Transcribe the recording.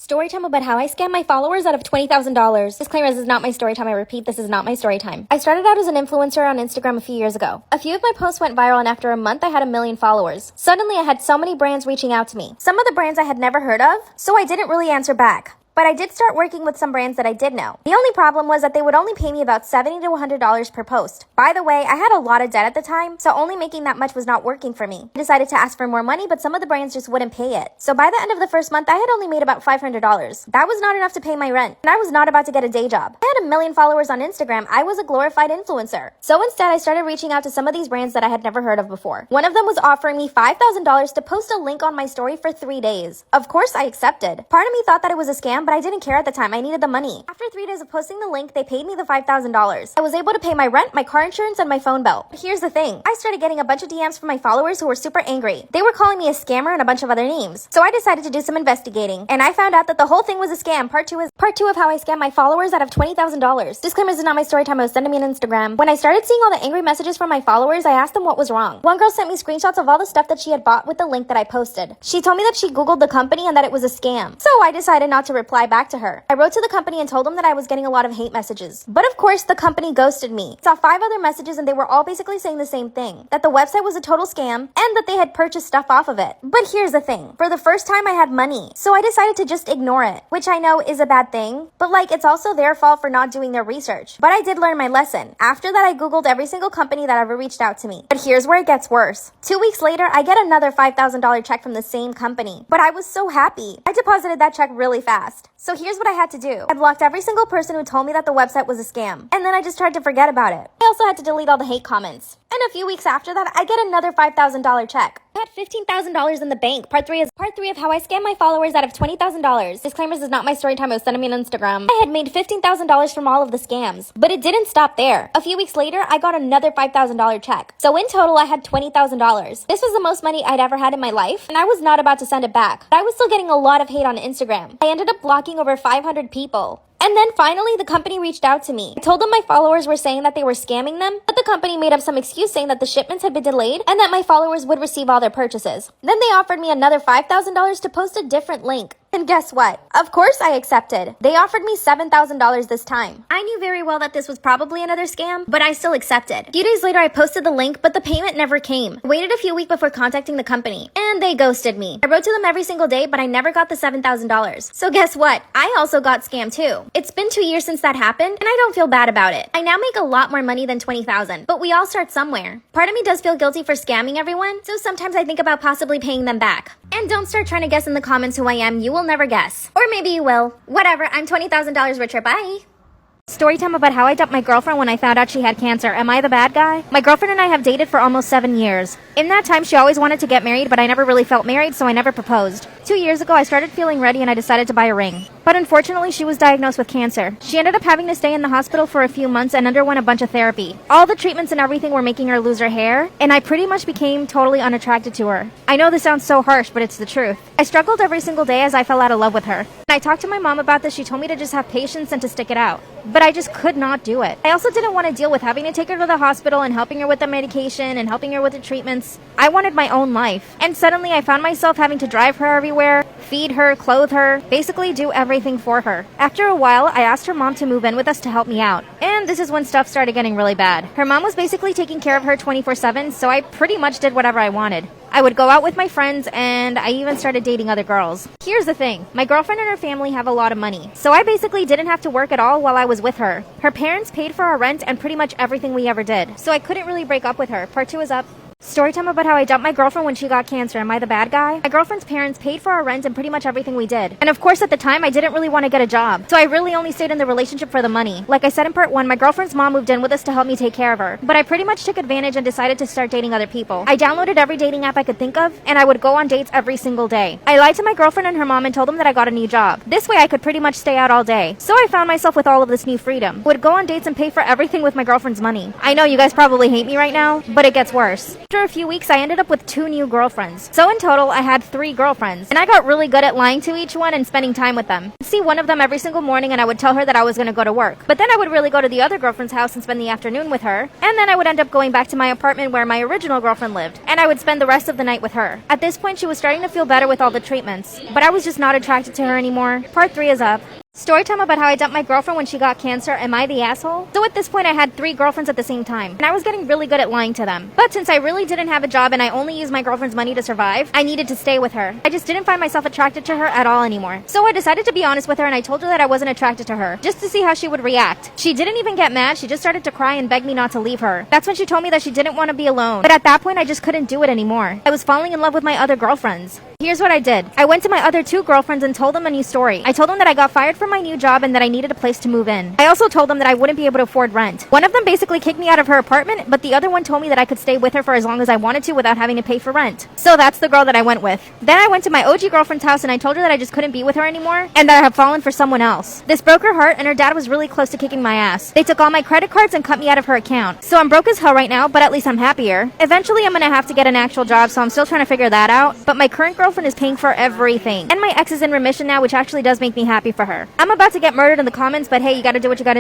Story time about how I scammed my followers out of $20,000. Disclaimer, this is not my story time. I repeat, this is not my story time. I started out as an influencer on Instagram a few years ago. A few of my posts went viral and after a month I had 1 million followers. Suddenly I had so many brands reaching out to me. Some of the brands I had never heard of, so I didn't really answer back. But I did start working with some brands that I did know. The only problem was that they would only pay me about $70 to $100 per post. By the way, I had a lot of debt at the time, so only making that much was not working for me. I decided to ask for more money, but some of the brands just wouldn't pay it. So by the end of the first month, I had only made about $500. That was not enough to pay my rent, and I was not about to get a day job. I had 1 million followers on Instagram. I was a glorified influencer. So instead, I started reaching out to some of these brands that I had never heard of before. One of them was offering me $5,000 to post a link on my story for 3 days. Of course, I accepted. Part of me thought that it was a scam, but I didn't care at the time. I needed the money. After 3 days of posting the link, they paid me the $5,000. I was able to pay my rent, my car insurance, and my phone bill. But here's the thing. I started getting a bunch of DMs from my followers who were super angry. They were calling me a scammer and a bunch of other names. So I decided to do some investigating, and I found out that the whole thing was a scam. Part two of how I scammed my followers out of $20,000. Disclaimer, this is not my story time. I was sending me an Instagram. When I started seeing all the angry messages from my followers, I asked them what was wrong. One girl sent me screenshots of all the stuff that she had bought with the link that I posted. She told me that she Googled the company and that it was a scam. So I decided not to reply back to her. I wrote to the company and told them that I was getting a lot of hate messages. But of course, the company ghosted me. I saw 5 other messages and they were all basically saying the same thing. That the website was a total scam and that they had purchased stuff off of it. But here's the thing. For the first time, I had money. So I decided to just ignore it. Which I know is a bad thing. But it's also their fault for not doing their research. But I did learn my lesson. After that, I Googled every single company that ever reached out to me. But here's where it gets worse. 2 weeks later, I get another $5,000 check from the same company. But I was so happy. I deposited that check really fast. So here's what I had to do. I blocked every single person who told me that the website was a scam. And then I just tried to forget about it. I also had to delete all the hate comments. And a few weeks after that, I get another $5,000 check. I had $15,000 in the bank. Part three of how I scammed my followers out of $20,000. Disclaimers, is not my story time. I was sending me on Instagram. I had made $15,000 from all of the scams. But it didn't stop there. A few weeks later, I got another $5,000 check. So in total, I had $20,000. This was the most money I'd ever had in my life, and I was not about to send it back. But I was still getting a lot of hate on Instagram. I ended up blocking over 500 people. And then finally, the company reached out to me. I told them my followers were saying that they were scamming them, but the company made up some excuse saying that the shipments had been delayed and that my followers would receive all their purchases. Then they offered me another $5,000 to post a different link. And guess what? Of course I accepted. They offered me $7,000 this time. I knew very well that this was probably another scam, but I still accepted. A few days later, I posted the link, but the payment never came. I waited a few weeks before contacting the company, and they ghosted me. I wrote to them every single day, but I never got the $7,000. So guess what? I also got scammed too. It's been 2 years since that happened, and I don't feel bad about it. I now make a lot more money than $20,000, but we all start somewhere. Part of me does feel guilty for scamming everyone, so sometimes I think about possibly paying them back. And don't start trying to guess in the comments who I am. You will never guess. Or maybe you will. Whatever, I'm $20,000 richer. Bye. Story time about how I dumped my girlfriend when I found out she had cancer. Am I the bad guy? My girlfriend and I have dated for almost 7 years. In that time, she always wanted to get married, but I never really felt married, so I never proposed. 2 years ago, I started feeling ready and I decided to buy a ring. But unfortunately, she was diagnosed with cancer. She ended up having to stay in the hospital for a few months and underwent a bunch of therapy. All the treatments and everything were making her lose her hair, and I pretty much became totally unattracted to her. I know this sounds so harsh, but it's the truth. I struggled every single day as I fell out of love with her. When I talked to my mom about this, she told me to just have patience and to stick it out. But I just could not do it. I also didn't want to deal with having to take her to the hospital and helping her with the medication and helping her with the treatments. I wanted my own life. And suddenly I found myself having to drive her everywhere, feed her, clothe her, basically do everything for her. After a while, I asked her mom to move in with us to help me out. And this is when stuff started getting really bad. Her mom was basically taking care of her 24/7, so I pretty much did whatever I wanted. I would go out with my friends, and I even started dating other girls. Here's the thing. My girlfriend and her family have a lot of money, so I basically didn't have to work at all while I was with her. Her parents paid for our rent and pretty much everything we ever did, so I couldn't really break up with her. Part 2 is up. Story time about how I dumped my girlfriend when she got cancer. Am I the bad guy? My girlfriend's parents paid for our rent and pretty much everything we did. And of course, at the time, I didn't really want to get a job. So I really only stayed in the relationship for the money. Like I said in part 1, my girlfriend's mom moved in with us to help me take care of her. But I pretty much took advantage and decided to start dating other people. I downloaded every dating app I could think of, and I would go on dates every single day. I lied to my girlfriend and her mom and told them that I got a new job. This way, I could pretty much stay out all day. So I found myself with all of this new freedom. I would go on dates and pay for everything with my girlfriend's money. I know you guys probably hate me right now, but it gets worse. After a few weeks, I ended up with 2 new girlfriends. So in total, I had 3 girlfriends. And I got really good at lying to each one and spending time with them. I'd see one of them every single morning and I would tell her that I was going to go to work. But then I would really go to the other girlfriend's house and spend the afternoon with her. And then I would end up going back to my apartment where my original girlfriend lived. And I would spend the rest of the night with her. At this point, she was starting to feel better with all the treatments. But I was just not attracted to her anymore. Part 3 is up. Story time about how I dumped my girlfriend when she got cancer. Am I the asshole? So at this point, I had 3 girlfriends at the same time, and I was getting really good at lying to them. But since I really didn't have a job and I only used my girlfriend's money to survive, I needed to stay with her. I just didn't find myself attracted to her at all anymore. So I decided to be honest with her and I told her that I wasn't attracted to her, just to see how she would react. She didn't even get mad, she just started to cry and beg me not to leave her. That's when she told me that she didn't want to be alone. But at that point, I just couldn't do it anymore. I was falling in love with my other girlfriends. Here's what I did. I went to my other 2 girlfriends and told them a new story. I told them that I got fired from my new job and that I needed a place to move in. I also told them that I wouldn't be able to afford rent. One of them basically kicked me out of her apartment, but the other one told me that I could stay with her for as long as I wanted to without having to pay for rent. So that's the girl that I went with. Then I went to my OG girlfriend's house and I told her that I just couldn't be with her anymore and that I had fallen for someone else. This broke her heart and her dad was really close to kicking my ass. They took all my credit cards and cut me out of her account. So I'm broke as hell right now, but at least I'm happier. Eventually I'm gonna have to get an actual job, so I'm still trying to figure that out. But my current girlfriend is paying for everything. And my ex is in remission now, which actually does make me happy for her. I'm about to get murdered in the comments, but hey, you gotta do what you gotta do.